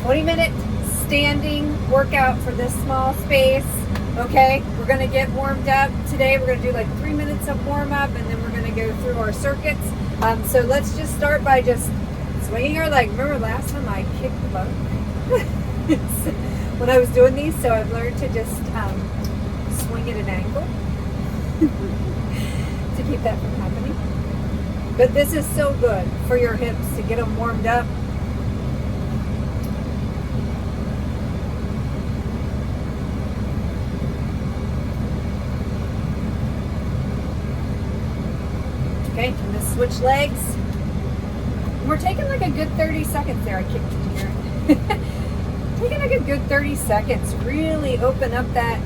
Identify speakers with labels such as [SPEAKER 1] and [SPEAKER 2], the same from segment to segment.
[SPEAKER 1] 20-minute standing workout for this small space. Okay, we're going to get warmed up. Today we're going to do like 3 minutes of warm up, and then we're going to go through our circuits. So let's just start by just swinging our leg. Remember last time I kicked the butt when I was doing these? So I've learned to just swing at an angle to keep that from happening. But this is so good for your hips to get them warmed up. Okay, I'm going to switch legs. And we're taking like a good 30 seconds there. I kicked it here. Taking like a good 30 seconds. Really open up that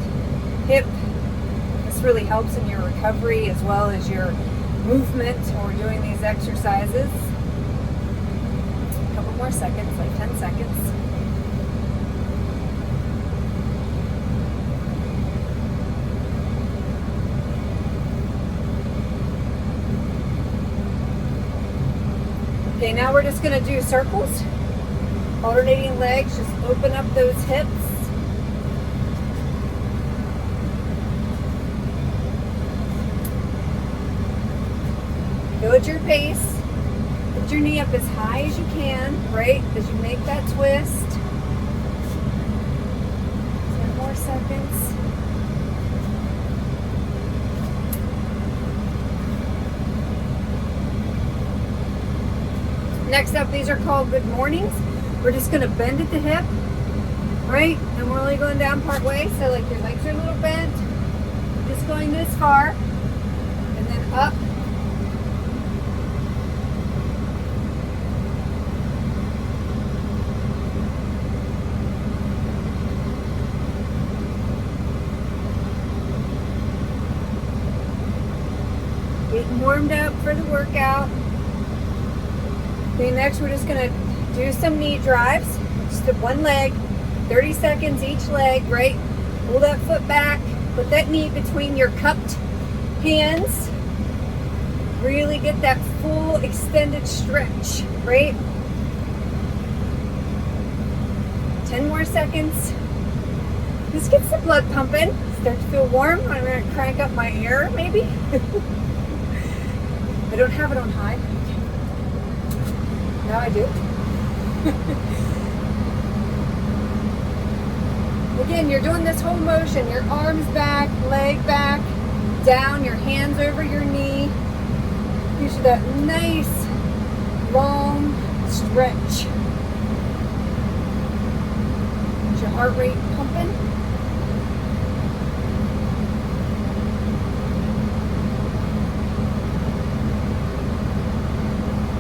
[SPEAKER 1] hip. This really helps in your recovery as well as your movement or doing these exercises. A couple more seconds, like 10 seconds. Okay, now we're just going to do circles, alternating legs. Just open up those hips. Go at your pace. Put your knee up as high as you can, right, as you make that twist. 10 more seconds. Next up, these are called good mornings. We're just going to bend at the hip, right? And we're only going down part way, so like your legs are a little bent. Just going this far, and then up. Getting warmed up for the workout. Okay, next we're just going to do some knee drives. Just one leg, 30 seconds each leg, right? Pull that foot back, put that knee between your cupped hands. Really get that full extended stretch, right? 10 more seconds. This gets the blood pumping. Start to feel warm. I'm going to crank up my air, maybe. I don't have it on high. Now I do. Again, you're doing this whole motion. Your arms back, leg back, down, your hands over your knee. Gives you that nice, long stretch. Is your heart rate pumping?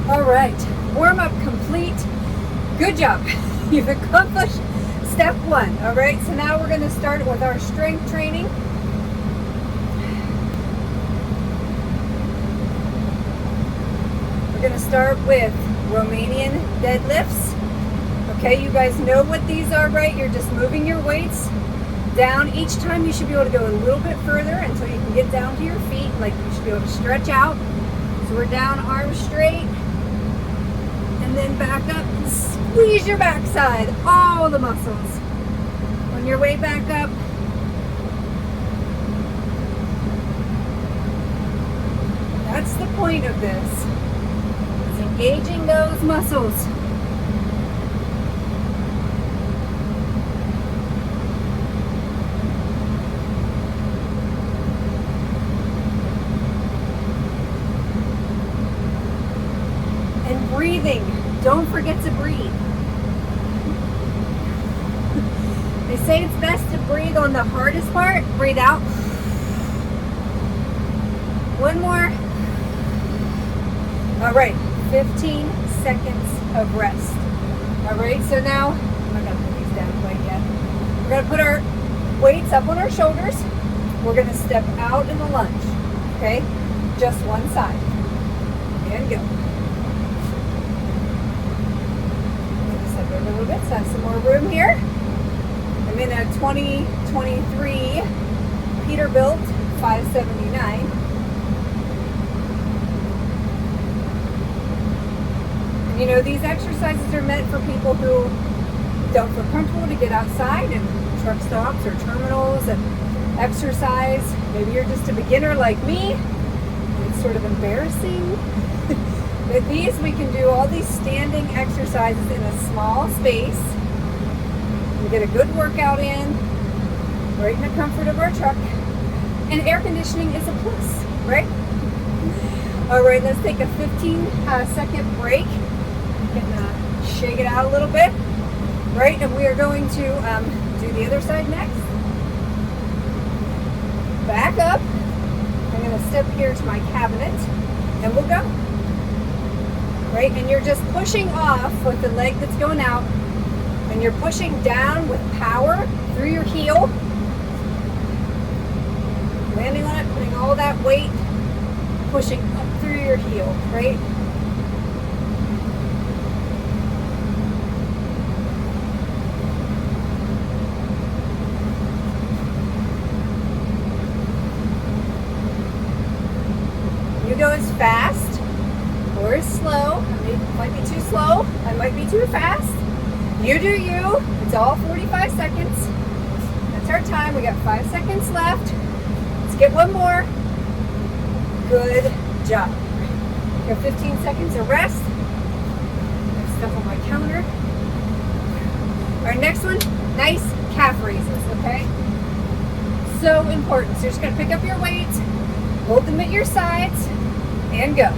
[SPEAKER 1] All right. Warm up complete. Good job. You've accomplished step one. All right, so now we're going to start with our strength training. We're going to start with Romanian deadlifts. Okay, you guys know what these are, right? You're just moving your weights down. Each time you should be able to go a little bit further until you can get down to your feet. Like you should be able to stretch out. So we're down, arms straight. And then back up and squeeze your backside, all the muscles. On your way back up, that's the point of this. It's engaging those muscles. And breathing. Don't forget to breathe. They say it's best to breathe on the hardest part. Breathe out. One more. All right, 15 seconds of rest. All right, so now, I'm not gonna put these down quite yet. We're gonna put our weights up on our shoulders. We're gonna step out in the lunge, okay? Just one side. And go. Step over a little bit, so I have some more room here. I'm in a 2023 Peterbilt 579. And you know, these exercises are meant for people who don't feel comfortable to get outside and truck stops or terminals and exercise, maybe you're just a beginner like me, and it's sort of embarrassing. With these, we can do all these standing exercises in a small space and get a good workout in, right in the comfort of our truck. And air conditioning is a plus, right? All right, let's take a 15-second break. You can shake it out a little bit, right? And we are going to do the other side next. Back up. I'm going to step here to my cabinet, and we'll go. Right, and you're just pushing off with the leg that's going out, and you're pushing down with power through your heel, landing on it, putting all that weight, pushing up through your heel, right? You go as fast or as slow. I might be too slow. I might be too fast. You do you. It's all 45 seconds. That's our time. We got 5 seconds left. Let's get one more. Good job. We got 15 seconds of rest. There's stuff on my counter. Our next one, nice calf raises, okay? So important. So you're just going to pick up your weights, hold them at your sides, and go.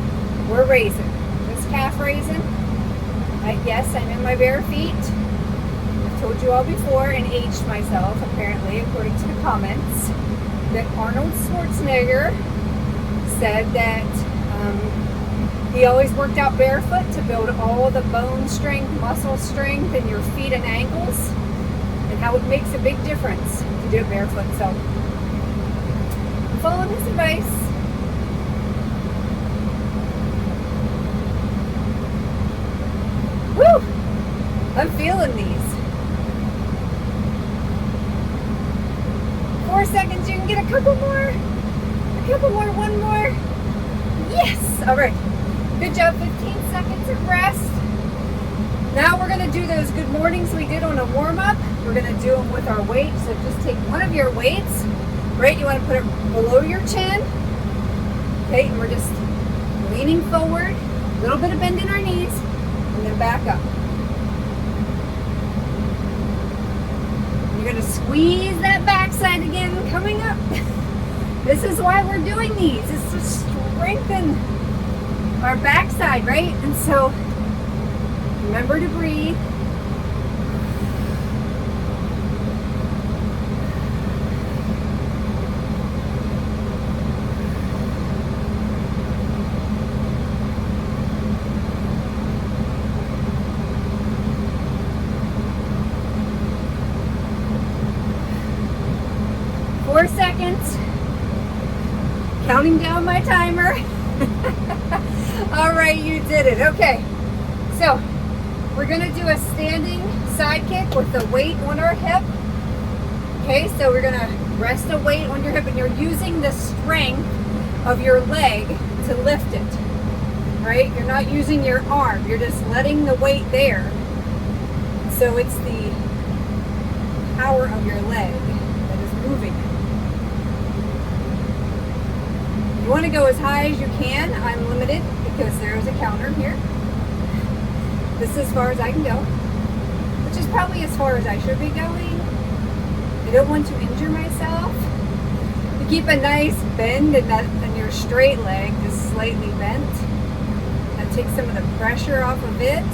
[SPEAKER 1] We're raising. This calf raising. Yes, I'm in my bare feet. I've told you all before and aged myself, apparently, according to the comments, that Arnold Schwarzenegger said that he always worked out barefoot to build all the bone strength, muscle strength in your feet and ankles, and how it makes a big difference to do it barefoot. So, follow his advice. Woo! I'm feeling these. 4 seconds, you can get a couple more. One more. Yes! All right. Good job. 15 seconds of rest. Now we're going to do those good mornings we did on a warm-up. We're going to do them with our weights. So just take one of your weights. Right? You want to put it below your chin. Okay, and we're just leaning forward. A little bit of bend in our knees. And then back up. You're going to squeeze that backside again coming up. This is why we're doing these. It's to strengthen our backside, right? And so remember to breathe. Counting down my timer. All right, you did it. Okay, so we're gonna do a standing side kick with the weight on our hip. Okay, so we're gonna rest a weight on your hip, and you're using the strength of your leg to lift it, right? You're not using your arm, you're just letting the weight there. So it's the power of your leg that is moving it. You want to go as high as you can. I'm limited because there is a counter here. This is as far as I can go, which is probably as far as I should be going. I don't want to injure myself. You keep a nice bend in your straight leg, just slightly bent. That takes some of the pressure off of it.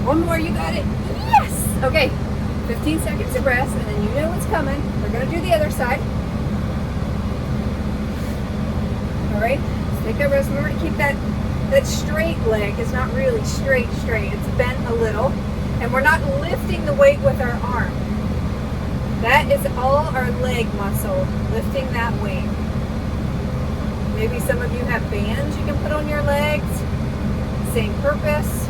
[SPEAKER 1] One more, you got it. Yes! Okay, 15 seconds of rest, and then you know what's coming. We're going to do the other side. All right, let's take that rest. Remember to keep that straight leg. It's not really straight. It's bent a little. And we're not lifting the weight with our arm. That is all our leg muscle, lifting that weight. Maybe some of you have bands you can put on your legs. Same purpose.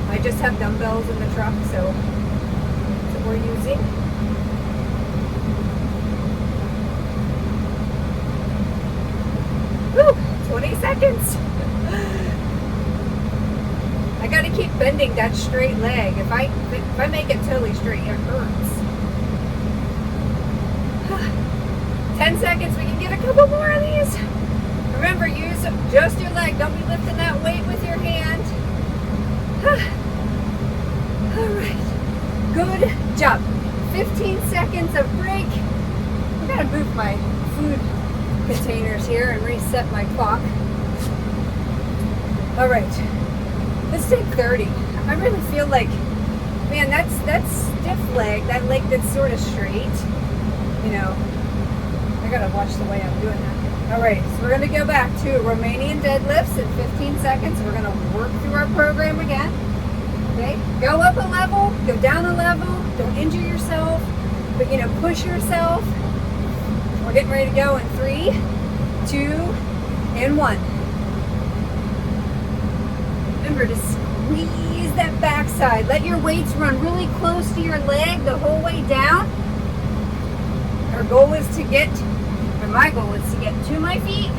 [SPEAKER 1] I just have dumbbells in the truck, so that's what we're using. 20 seconds. I got to keep bending that straight leg. If I make it totally straight, it hurts. 10 seconds. We can get a couple more of these. Remember, use just your leg. Don't be lifting that weight with your hand. All right. Good job. 15 seconds of break. I gotta move my food containers here and reset my clock. All right. Let's take 30. I really feel like, man, that's stiff leg, that leg that's sort of straight. You know, I gotta watch the way I'm doing that. All right, so we're gonna go back to Romanian deadlifts in 15 seconds. We're gonna work through our program again. Okay, go up a level, go down a level. Don't injure yourself, but you know, push yourself. We're getting ready to go in 3, 2, and 1. Remember to squeeze that backside. Let your weights run really close to your leg the whole way down. Our goal is to get, or my goal is to get to my feet.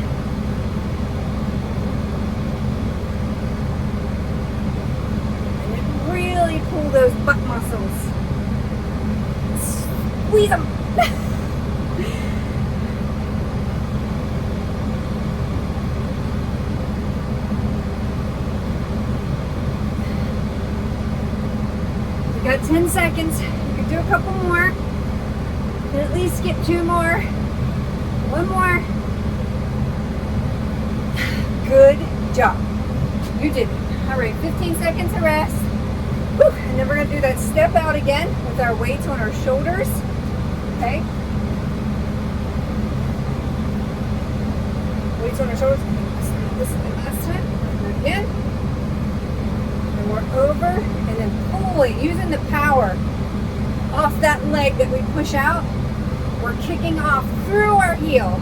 [SPEAKER 1] And then really pull those butt muscles. Squeeze them. Got 10 seconds. You can do a couple more. And at least get 2 more. 1 more. Good job. You did it. All right, 15 seconds of rest. Whew. And then we're going to do that step out again with our weights on our shoulders. Okay. Weights on our shoulders. This is the last time. Do it again. And we're over. And then pulling, using the power off that leg that we push out. We're kicking off through our heel.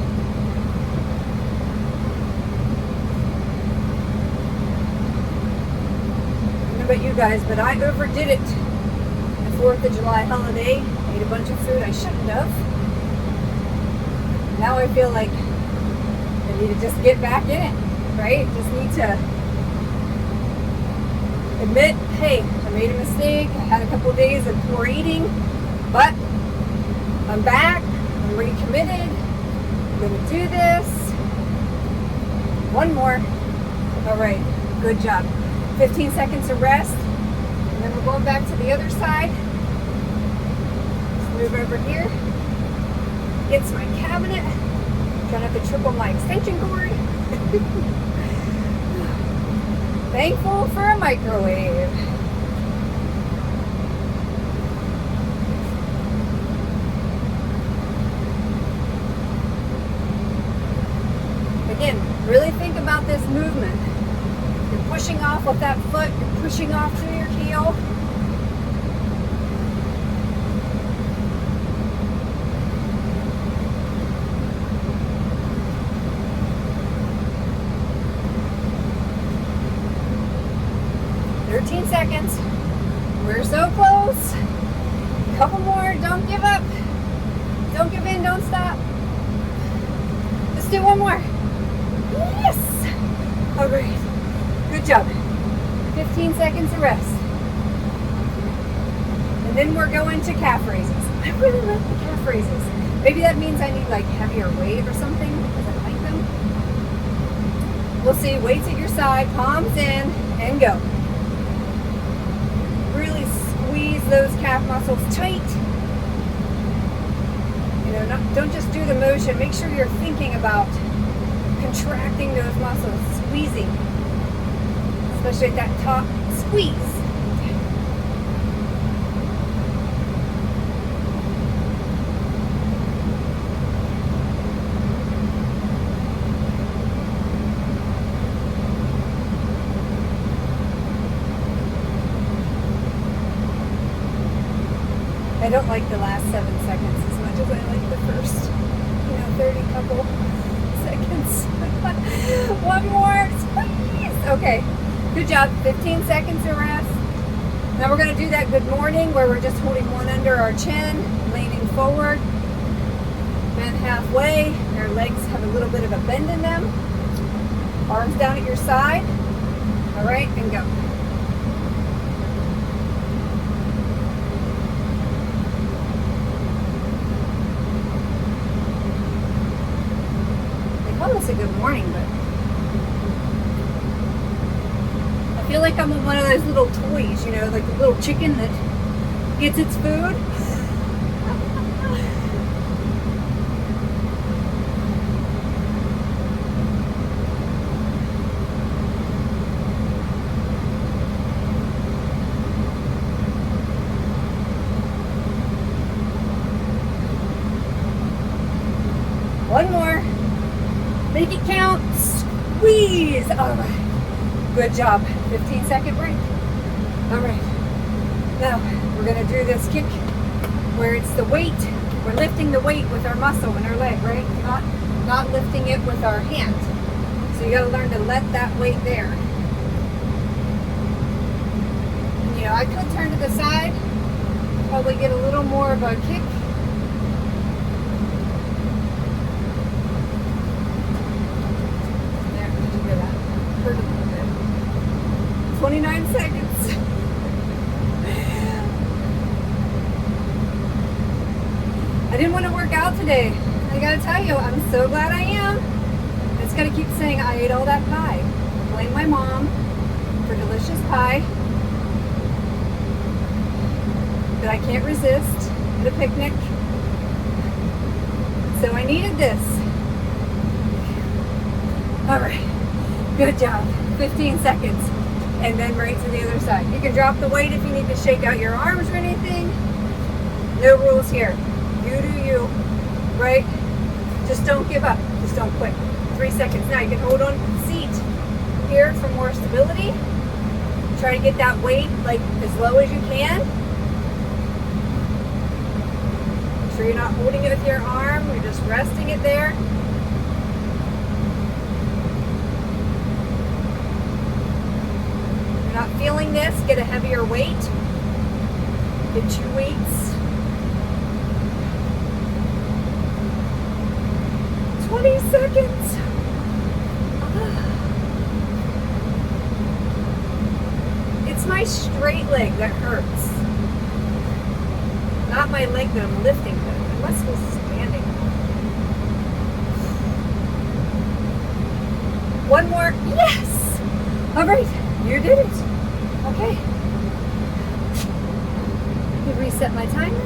[SPEAKER 1] I don't know about you guys, but I overdid it. The 4th of July holiday, ate a bunch of food I shouldn't have. Now I feel like I need to just get back in it, right? Just need to admit, hey, I made a mistake. I had a couple of days of poor eating, but I'm back. I'm recommitted. I'm going to do this. 1 more. All right, good job. 15 seconds of rest, and then we're going back to the other side. Let's move over here. Get to my cabinet. Try not to trip on my extension cord. Thankful for a microwave. Again, really think about this movement. You're pushing off with that foot, you're pushing off through your heel. Seconds. We're so close. Couple more. Don't give up. Don't give in. Don't stop. Let's do 1 more. Yes. All right. Good job. 15 seconds of rest. And then we're going to calf raises. I really like the calf raises. Maybe that means I need like heavier weight or something because I like them. We'll see. Weights at your side. Palms in and go. Really squeeze those calf muscles tight. You know, don't just do the motion. Make sure you're thinking about contracting those muscles, squeezing, especially at that top squeeze. I don't like the last 7 seconds as much as I like the first, 30 couple seconds. 1 more, squeeze. Okay, good job. 15 seconds of rest. Now we're going to do that good morning where we're just holding one under our chin, leaning forward, bend halfway. Our legs have a little bit of a bend in them. Arms down at your side. All right, and go. They call this a good morning, but I feel like I'm on one of those little toys, you know, like the little chicken that gets its food. One more. Make it count. Squeeze. All right. Good job. 15-second break. All right. Now, we're going to do this kick where it's the weight. We're lifting the weight with our muscle in our leg, right? Not lifting it with our hand. So you got to learn to let that weight there. And, you know, I could turn to the side, probably get a little more of a kick. Hurt a little bit. 29 seconds. I didn't want to work out today. I gotta tell you, I'm so glad I am. I just gotta keep saying I ate all that pie. Blame my mom for delicious pie that I can't resist at a picnic. So I needed this. All right. Good job. 15 seconds. And then right to the other side. You can drop the weight if you need to shake out your arms or anything. No rules here. You do you. Right? Just don't give up. Just don't quit. 3 seconds. Now you can hold on to the seat here for more stability. Try to get that weight like as low as you can. Make sure you're not holding it with your arm. You're just resting it there. Not feeling this, get a heavier weight. Get 2 weights. 20 seconds. It's my straight leg that hurts. Not my leg that I'm lifting, but I must be standing. One more. Yes! All right. You did it. Okay. Let me reset my timer.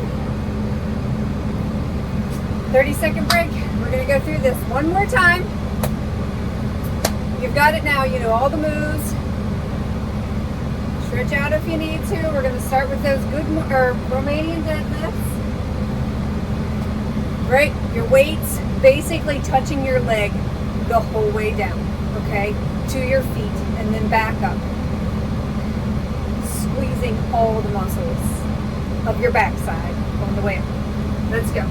[SPEAKER 1] 30-second break. We're going to go through this one more time. You've got it now. You know all the moves. Stretch out if you need to. We're going to start with those good Romanian deadlifts. Right? Your weight's basically touching your leg the whole way down. Okay? To your feet and then back up. Squeezing all the muscles of your backside on the way up. Let's go.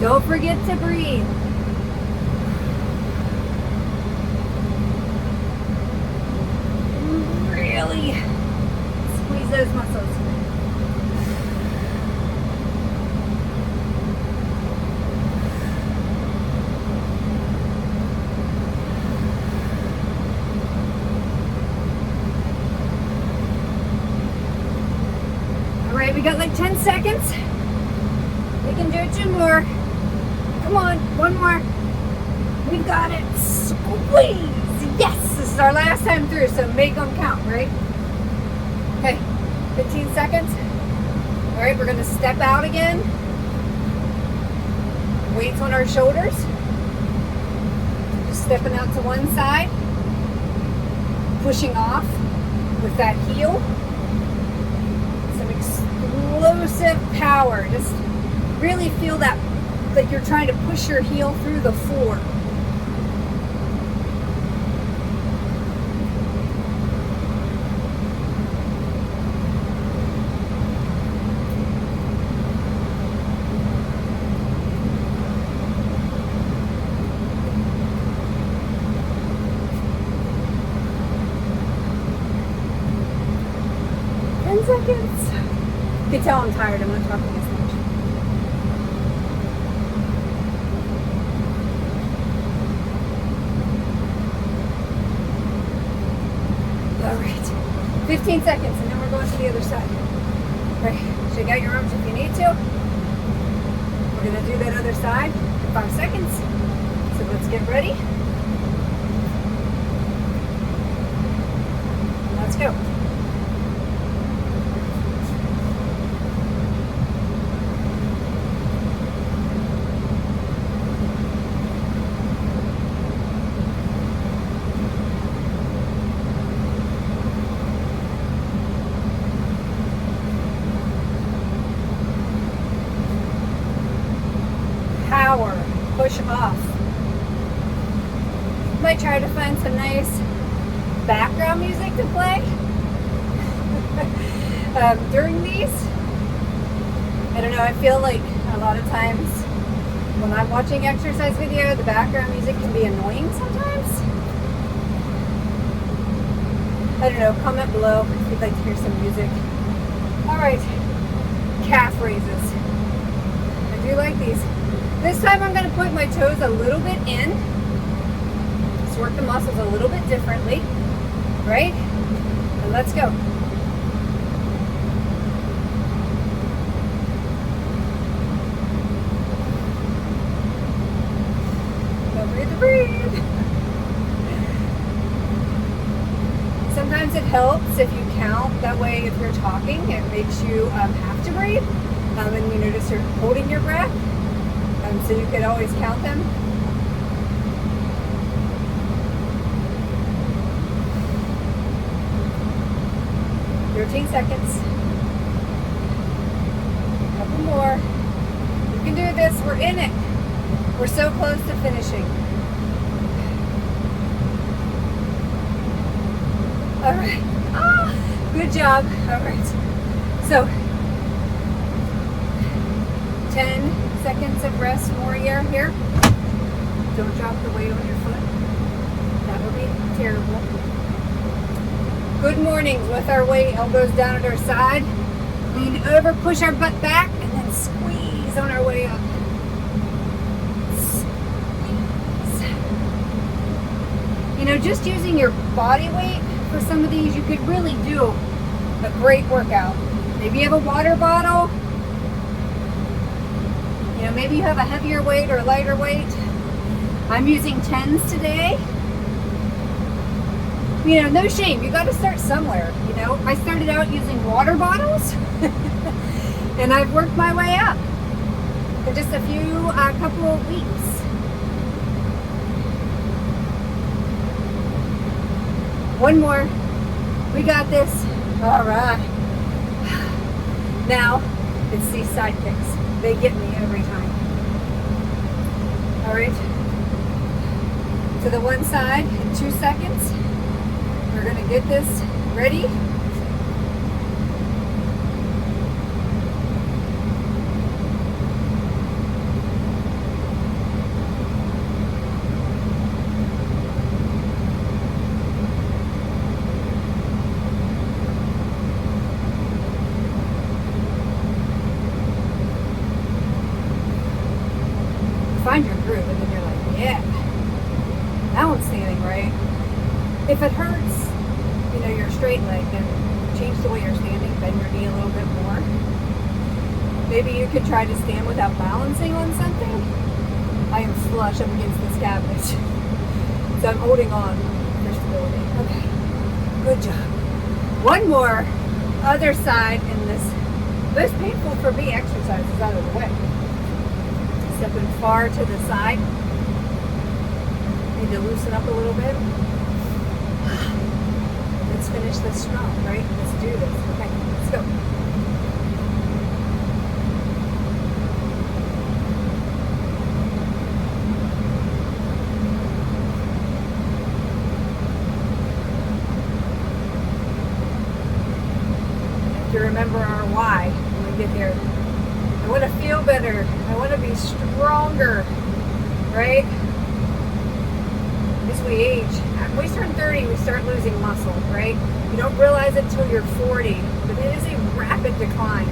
[SPEAKER 1] Don't forget to breathe. Really squeeze those muscles. We got like 10 seconds. We can do 2 more. Come on, 1 more. We got it. Squeeze. Yes, this is our last time through, so make them count, right? Okay, 15 seconds. All right, we're gonna step out again. Weights on our shoulders. Just stepping out to one side. Pushing off with that heel. Explosive power. Just really feel that, like you're trying to push your heel through the floor. Seconds. You can tell I'm tired. I'm not talking as much. 15 seconds, and then we're going to the other side. Okay, shake out your arms if you need to. We're gonna do that other side in 5 seconds. So let's get ready. Let's go. Power, push off. Might try to find some nice background music to play during these. I don't know, I feel like a lot of times when I'm watching exercise video, the background music can be annoying sometimes. I don't know, comment below if you'd like to hear some music. Alright, calf raises. I do like these. This time I'm going to point my toes a little bit in. Just work the muscles a little bit differently. Right? And let's go. Don't breathe to breathe. Sometimes it helps if you count. That way if you're talking, it makes you have to breathe. And you notice you're holding your breath. So you could always count them. "13 seconds. A couple more. You can do this. We're in it. We're so close to finishing. All right. Ah, good job. All right. So 10 seconds of rest, warrior here. Don't drop the weight on your foot. That would be terrible. Good mornings with our weight, elbows down at our side. Lean over, push our butt back, and then squeeze on our way up. Squeeze. You know, just using your body weight for some of these, you could really do a great workout. Maybe you have a water bottle. You know, maybe you have a heavier weight or lighter weight. I'm using 10s today. You know, no shame. You got to start somewhere. You know, I started out using water bottles, and I've worked my way up in just a couple of weeks. One more. We got this. All right. Now, it's these side kicks. They get me every time. All right. To the one side in 2 seconds. We're going to get this ready. Find your groove, and then you're like, yeah, that one's standing right. If it hurts, you know, your straight leg, then change the way you're standing, bend your knee a little bit more. Maybe you could try to stand without balancing on something. I am flush up against this cabinet, so I'm holding on for stability. Okay, good job. One more, other side in this most painful for me exercise is out of the way. Stepping far to the side. Need to loosen up a little bit. Let's finish this strong, right? Let's do this. Okay, let's go. Have to remember our why when we get there. I want to feel better. I want to be stronger, right? As we age, when we turn 30, we start losing muscle, right? You don't realize it until you're 40, but it is a rapid decline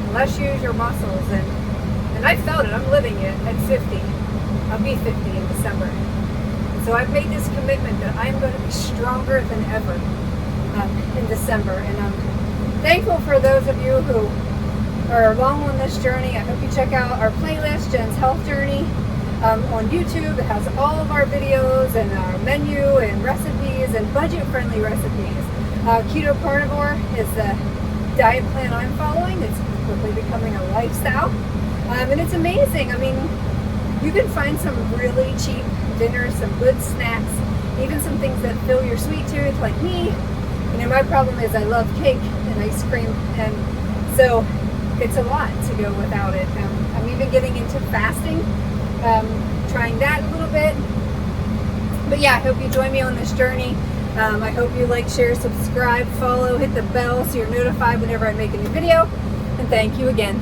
[SPEAKER 1] unless you use your muscles. And I felt it. I'm living it at 50. I'll be 50 in December. So I've made this commitment that I'm going to be stronger than ever. in December. And I'm thankful for those of you who are along on this journey. I hope you check out our playlist, Jen's Health Journey, on YouTube. It has all of our videos and our menu and recipes and budget-friendly recipes. Keto Carnivore is the diet plan I'm following. It's quickly becoming a lifestyle. And it's amazing. I mean, you can find some really cheap dinners, some good snacks, even some things that fill your sweet tooth like me. You know, my problem is I love cake and ice cream, and so it's a lot to go without it. I'm even getting into fasting, trying that a little bit. But yeah, I hope you join me on this journey. I hope you like, share, subscribe, follow, hit the bell so you're notified whenever I make a new video. And thank you again.